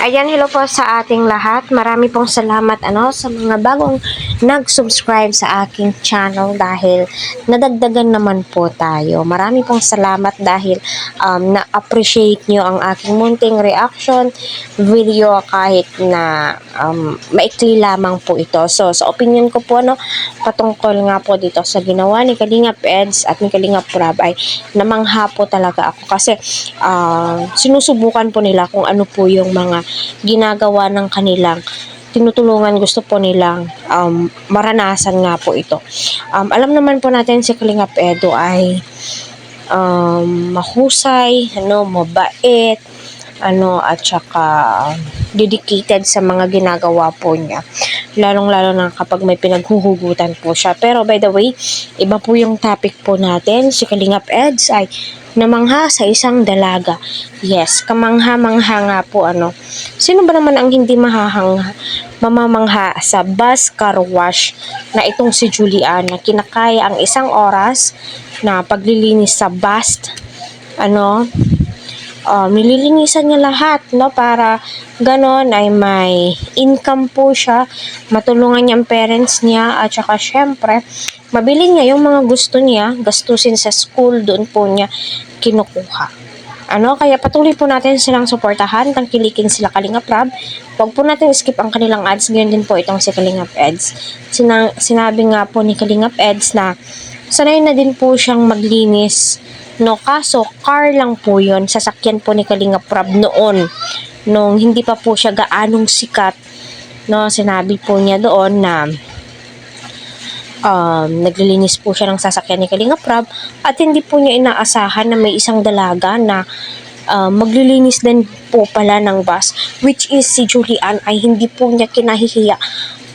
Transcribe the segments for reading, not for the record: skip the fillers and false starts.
Ayan, hello po sa ating lahat. Marami pong salamat sa mga bagong nag-subscribe sa aking channel dahil nadagdagan naman po tayo. Marami pong salamat dahil na-appreciate nyo ang aking munting reaction video kahit na maikli lamang po ito. So, sa opinion ko po, patungkol nga po dito sa ginawa ni Kalingap Eds at ni Kalingap Rab ay namangha po talaga ako kasi sinusubukan po nila kung ano po yung mga ginagawa ng kanilang tinutulungan, gusto po nilang maranasan nga po ito. Alam naman po natin si Kalingap Edo ay mahusay, mabait, at saka dedicated sa mga ginagawa po niya. Lalong-lalo na kapag may pinaghuhugutan po siya. Pero by the way, iba po yung topic po natin. Si Kalingap Eds ay namangha sa isang dalaga. Yes, kamangha-mangha nga po Sino ba naman ang hindi mamamangha sa bus car wash na itong si Julian na kinakaya ang isang oras na paglilinis sa bus, nililinisan niya lahat, para ganon ay may income po siya, matulungan niya ang parents niya, at saka syempre, mabili niya yung mga gusto niya, gastusin sa school, doon po niya kinukuha. Kaya patuloy po natin silang suportahan, tangkilikin sila Kalingap Rab. Huwag po natin skip ang kanilang ads, ganyan din po itong si Kalingap Eds. Sinabi nga po ni Kalingap Eds na sanay na din po siyang maglinis, kaso car lang po yun, sasakyan po ni Kalingap Rab noon, nung hindi pa po siya gaanong sikat, sinabi po niya doon na naglilinis po siya ng sasakyan ni Kalingap Rab at hindi po niya inaasahan na may isang dalaga na maglilinis din po pala ng bus, which is si Julian ay hindi po niya kinahihiya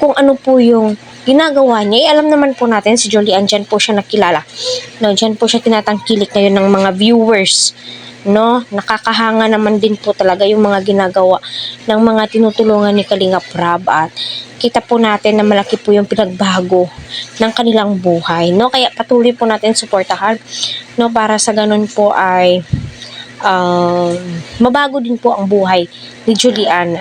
kung ano po yung ginagawa niya. Alam naman po natin si Julian, dyan po siya nakilala. Dyan po siya tinatangkilik ngayon ng mga viewers. Nakakahanga naman din po talaga yung mga ginagawa ng mga tinutulungan ni Kalingap Rab at kita po natin na malaki po yung pinagbago ng kanilang buhay. Kaya patuloy po natin suportahan para sa ganun po ay mabago din po ang buhay ni Julian.